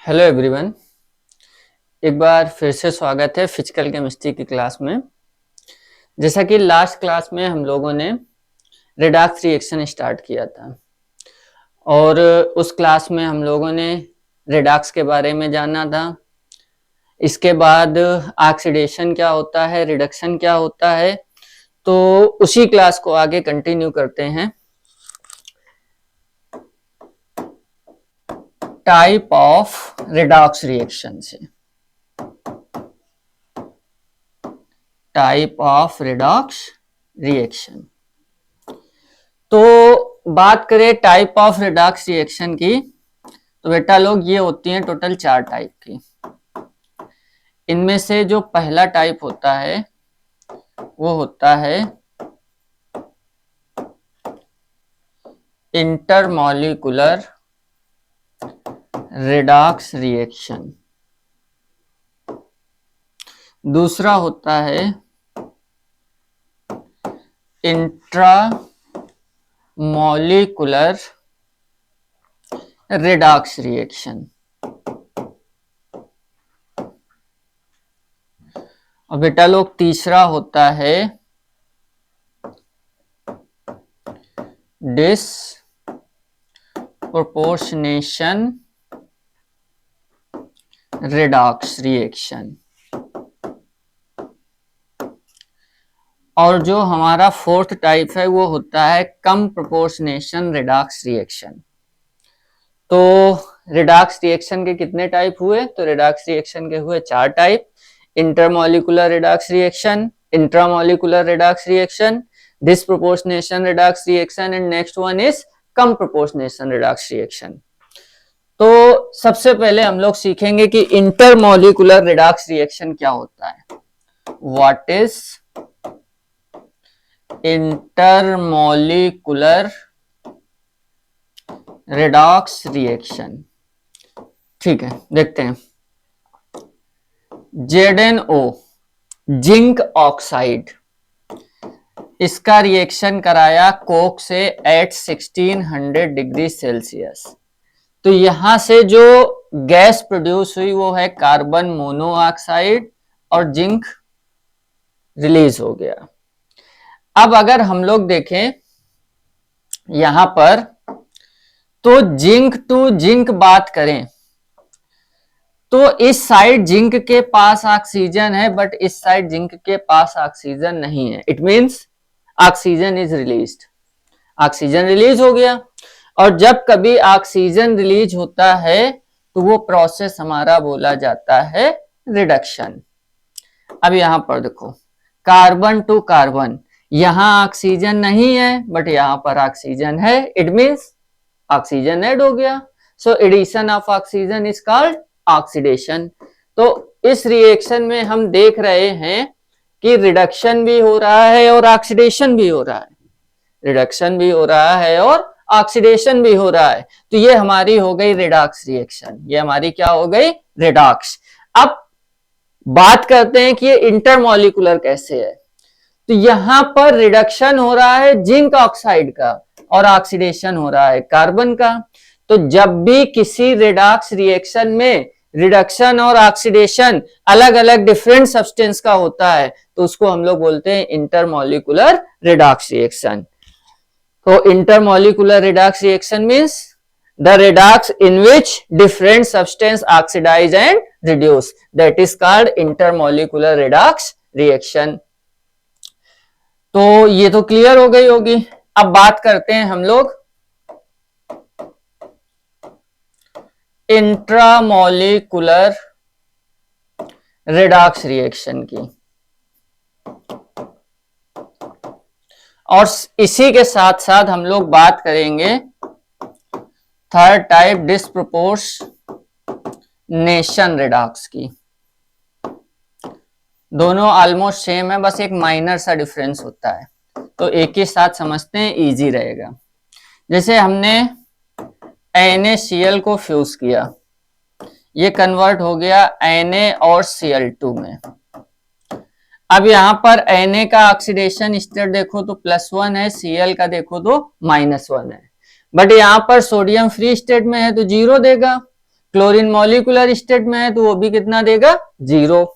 Hello everyone. एक बार फिर से स्वागत है फिजिकल केमिस्ट्री की क्लास में। जैसा कि लास्ट क्लास में हम लोगों ने रिडॉक्स रिएक्शन स्टार्ट किया था और उस क्लास में हम लोगों ने रिडॉक्स के बारे में जाना था। इसके बाद ऑक्सीडेशन क्या होता है, रिडक्शन क्या होता है, तो उसी क्लास को आगे कंटिन्यू करते हैं। टाइप ऑफ रिडॉक्स रिएक्शन से, टाइप ऑफ रिडॉक्स रिएक्शन। तो बात करें टाइप ऑफ रिडॉक्स रिएक्शन की, तो बेटा लोग ये होती हैं टोटल 4 टाइप की। इनमें से जो पहला टाइप होता है वो होता है इंटरमॉलिक्यूलर रिडॉक्स रिएक्शन। दूसरा होता है इंट्रामॉलिक्यूलर रिडॉक्स रिएक्शन। और बेटा लोग तीसरा होता है डिसप्रोपोर्शनेशन रिडॉक्स रिएक्शन। और जो हमारा फोर्थ टाइप है वो होता है कम प्रोपोर्शनेशन रिडॉक्स रिएक्शन। तो रिडॉक्स रिएक्शन के कितने टाइप हुए? तो रिडॉक्स रिएक्शन के हुए 4 type: intermolecular redox reaction, intramolecular redox reaction, disproportionation redox reaction and next one is come proportionation redox reaction. तो सबसे पहले हम लोग सीखेंगे कि इंटरमॉलिक्यूलर रिडॉक्स रिएक्शन क्या होता है। What is intermolecular redox reaction? ठीक है, देखते हैं। ZnO जिंक ऑक्साइड, इसका रिएक्शन कराया कोक से एट 1600 डिग्री सेल्सियस। तो यहां से जो गैस प्रोड्यूस हुई वो है कार्बन मोनोऑक्साइड और जिंक रिलीज हो गया। अब अगर हम लोग देखें यहां पर, तो जिंक टू जिंक बात करें तो इस साइड जिंक के पास ऑक्सीजन है बट इस साइड जिंक के पास ऑक्सीजन नहीं है। It means oxygen is released, oxygen release हो गया। और जब कभी ऑक्सीजन रिलीज होता है तो वो प्रोसेस हमारा बोला जाता है रिडक्शन। अब यहां पर देखो, कार्बन टू कार्बन, यहां ऑक्सीजन नहीं है बट यहां पर ऑक्सीजन है। इट मींस ऑक्सीजन ऐड हो गया। So addition of oxygen is called oxidation. तो इस रिएक्शन में हम देख रहे हैं कि रिडक्शन भी हो रहा है और ऑक्सीडेशन भी हो रहा है, रिडक्शन भी हो रहा है और ऑक्सीडेशन भी हो रहा है। तो ये हमारी हो गई रिडॉक्स रिएक्शन, ये हमारी क्या हो गई? रिडॉक्स। अब बात करते हैं कि ये इंटरमॉलिक्यूलर कैसे है। तो यहां पर रिडक्शन हो रहा है जिंक ऑक्साइड का और ऑक्सीडेशन हो रहा है कार्बन का। तो जब भी किसी रिडॉक्स रिएक्शन में रिडक्शन और ऑक्सीडेशन अलग अलग डिफरेंट सब्सटेंस का होता है तो उसको हम लोग बोलते हैं इंटरमॉलिक्यूलर रिडॉक्स रिएक्शन। तो intermolecular redox reaction means the redox in which different substance oxidize and reduce, that is called intermolecular redox reaction। तो ये तो क्लियर हो गई होगी। अब बात करते हैं हम लोग इंट्रामॉलिक्यूलर रिडॉक्स रिएक्शन की, और इसी के साथ साथ हम लोग बात करेंगे थर्ड टाइप डिसप्रोपोर्शनेशन रिडॉक्स की। दोनों ऑलमोस्ट सेम है, बस एक माइनर सा डिफरेंस होता है, तो एक ही साथ समझते हैं, इजी रहेगा। जैसे हमने NaCl को फ्यूज किया, ये कन्वर्ट हो गया Na और Cl2 में। अब यहां पर Na का ऑक्सीडेशन स्टेट देखो तो +1 है, Cl का देखो तो -1 है, बट यहां पर सोडियम फ्री स्टेट में है तो 0 देगा। क्लोरीन मॉलिक्यूलर स्टेट में है तो वो भी कितना देगा, 0।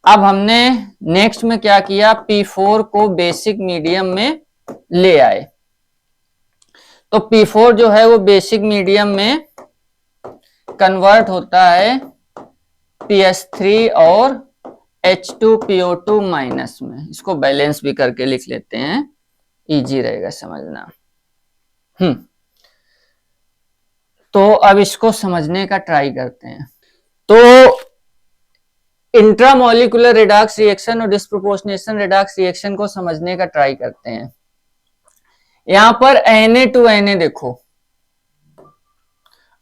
अब हमने नेक्स्ट में क्या किया, P4 को बेसिक मीडियम में ले आए। तो P4 जो है वो बेसिक मीडियम में कन्वर्ट होता है PS3 और H2PO2 माइनस में। इसको बैलेंस भी करके लिख लेते हैं, इजी रहेगा समझना। तो अब इसको समझने का ट्राई करते हैं। तो इंट्रामोलिकुलर रिडॉक्स रिएक्शन और डिस्प्रोपोर्शनेशन रिडॉक्स रिएक्शन को समझने का ट्राई करते हैं। यहां पर Na2Na देखो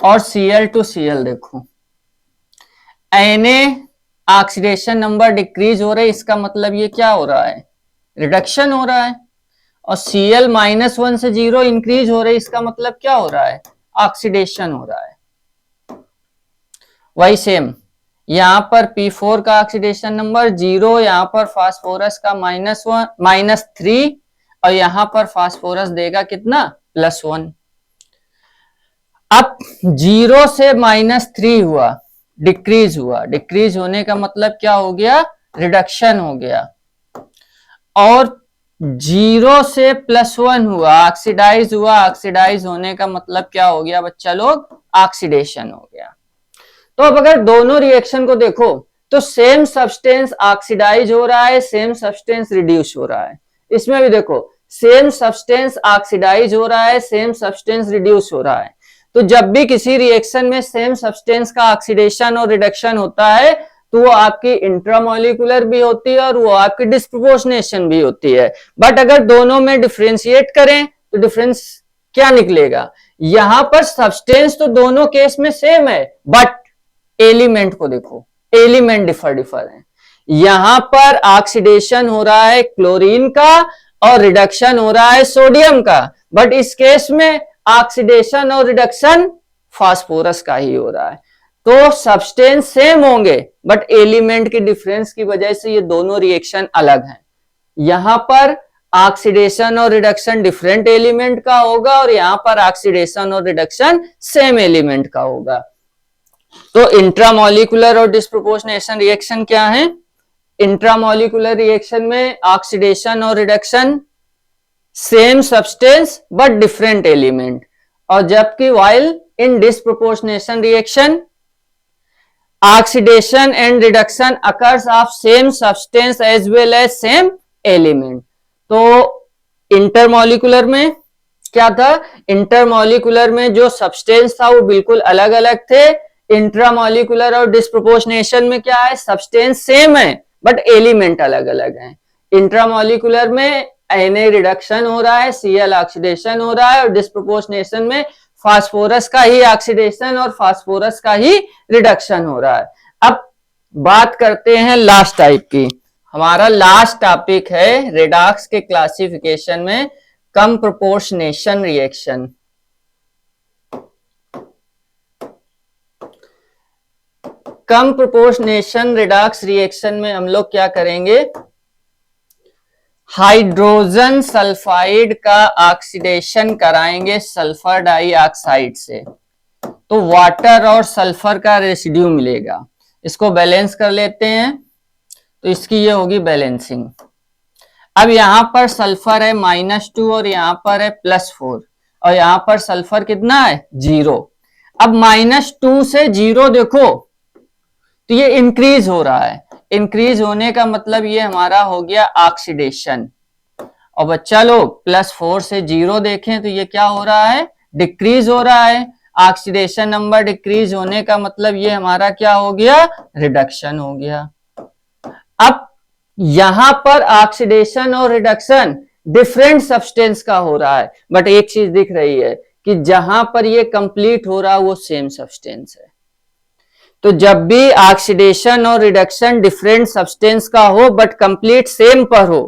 और Cl2Cl देखो। Na ऑक्सीडेशन नंबर डिक्रीज हो रहा है, इसका मतलब ये क्या हो रहा है, रिडक्शन हो रहा है। और Cl -1 से 0 इंक्रीज हो रहा है, इसका मतलब क्या हो रहा है, ऑक्सीडेशन हो रहा है। वही सेम यहां पर P4 का ऑक्सीडेशन नंबर 0, यहां पर फास्फोरस का -3 और यहां पर फास्फोरस देगा कितना, +1। अब 0 से -3 हुआ, डिक्रीज हुआ। डिक्रीज होने का मतलब क्या हो गया, रिडक्शन हो गया। और 0 से +1 हुआ, ऑक्सीडाइज हुआ। ऑक्सीडाइज होने का मतलब क्या हो गया बच्चा लोग, ऑक्सीडेशन हो गया। तो अब अगर दोनों रिएक्शन को देखो तो सेम सब्सटेंस ऑक्सीडाइज हो रहा है, सेम सब्सटेंस रिड्यूस हो रहा है। इसमें भी देखो सेम सब्सटेंस ऑक्सीडाइज हो रहा है, सेम सब्सटेंस रिड्यूस हो रहा है। तो जब भी किसी रिएक्शन में सेम सब्सटेंस का ऑक्सीडेशन और रिडक्शन होता है तो वो आपकी इंट्रामोलिकुलर भी होती है और वो आपकी डिस्प्रोपोर्शनेशन भी होती है। बट अगर दोनों में डिफरेंशिएट करें तो डिफरेंस क्या निकलेगा, यहां पर सब्सटेंस तो दोनों केस में सेम है बट एलिमेंट को देखो, एलिमेंट डिफर है। यहां पर ऑक्सीडेशन हो रहा है क्लोरीन का और रिडक्शन हो रहा है सोडियम का, बट इस केस में ऑक्सीडेशन और रिडक्शन फास्फोरस का ही हो रहा है। तो सब्सटेंस सेम होंगे बट एलिमेंट के डिफरेंस की वजह से ये दोनों रिएक्शन अलग हैं। यहां पर ऑक्सीडेशन और रिडक्शन डिफरेंट एलिमेंट का होगा और यहां पर ऑक्सीडेशन और रिडक्शन सेम एलिमेंट का होगा। तो इंट्रामोलिकुलर और डिस्प्रोपोर्शनेशन रिएक्शन क्या है, इंट्रामोलिकुलर रिएक्शन में ऑक्सीडेशन और reduction same substance but different element, और जबकि while in disproportionation reaction oxidation and reduction occurs of same substance as well as same element. तो इंटरमोलिकुलर में क्या था, इंटरमोलिकुलर में जो सब्सटेंस था वो बिल्कुल अलग अलग थे। इंट्रामोलिकुलर और डिस्प्रोपोर्शनेशन में क्या है, सब्सटेंस सेम है बट एलिमेंट अलग अलग हैं। इंट्रामोलिकुलर में Na रिडक्शन हो रहा है, Cl ऑक्सीडेशन हो रहा है, और डिस्प्रोपोर्शनेशन में फास्फोरस का ही ऑक्सीडेशन और फास्फोरस का ही रिडक्शन हो रहा है। अब बात करते हैं लास्ट टाइप की। हमारा लास्ट टॉपिक है रेडॉक्स के क्लासिफिकेशन में कम प्रोपोर्शनेशन रिएक्शन। कम प्रोपोर्शनेशन रिडॉक्स रिएक्शन में हम लोग क्या करेंगे, हाइड्रोजन सल्फाइड का ऑक्सीडेशन कराएंगे सल्फर डाइऑक्साइड से, तो वाटर और सल्फर का रेसिड्यू मिलेगा। इसको बैलेंस कर लेते हैं तो इसकी ये होगी बैलेंसिंग। अब यहां पर सल्फर है -2 और यहां पर है +4 और यहां पर सल्फर कितना है, 0। अब -2 से 0 देखो तो ये इंक्रीज हो रहा है। इंक्रीज होने का मतलब ये हमारा हो गया ऑक्सीडेशन। और बच्चा लोग +4 से 0 देखें तो ये क्या हो रहा है, डिक्रीज हो रहा है। ऑक्सीडेशन नंबर डिक्रीज होने का मतलब ये हमारा क्या हो गया, रिडक्शन हो गया। अब यहां पर ऑक्सीडेशन और रिडक्शन डिफरेंट सब्सटेंस का हो रहा है, बट एक चीज दिख रही है कि जहां पर ये कंप्लीट हो रहा है वो सेम सब्सटेंस है। तो जब भी ऑक्सीडेशन और रिडक्शन डिफरेंट सब्सटेंस का हो बट कंप्लीट सेम पर हो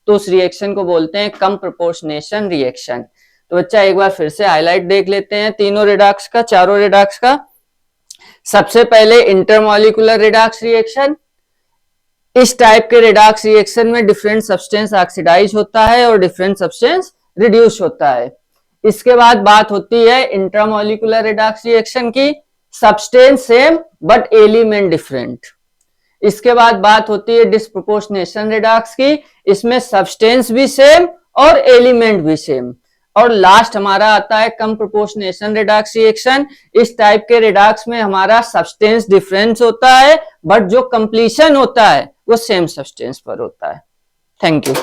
तो उस रिएक्शन को बोलते हैं कम प्रोपोर्शनेशन रिएक्शन। तो बच्चा एक बार फिर से हाईलाइट देख लेते हैं तीनों रिडॉक्स का, चारों रिडॉक्स का। सबसे पहले इंटरमोलिकुलर रिडॉक्स रिएक्शन। इस टाइप के रिडॉक्स रिएक्शन में डिफरेंट सब्सटेंस ऑक्सीडाइज होता है और डिफरेंट सब्सटेंस रिड्यूस होता है। इसके बाद बात होती है इंट्रामोलिकुलर रिडॉक्स रिएक्शन की। Substance same but element different. इसके बाद बात होती है डिस्प्रोपोर्शनेशन रिडक्स की, इसमें सब्सटेंस भी सेम और एलिमेंट भी सेम। और लास्ट हमारा आता है कम प्रोपोर्शनेशन रिडक्स रिएक्शन। इस टाइप के रिडक्स में हमारा सब्सटेंस डिफरेंस होता है बट जो कंप्लीशन होता है वो सेम सब्सटेंस पर होता है। Thank you.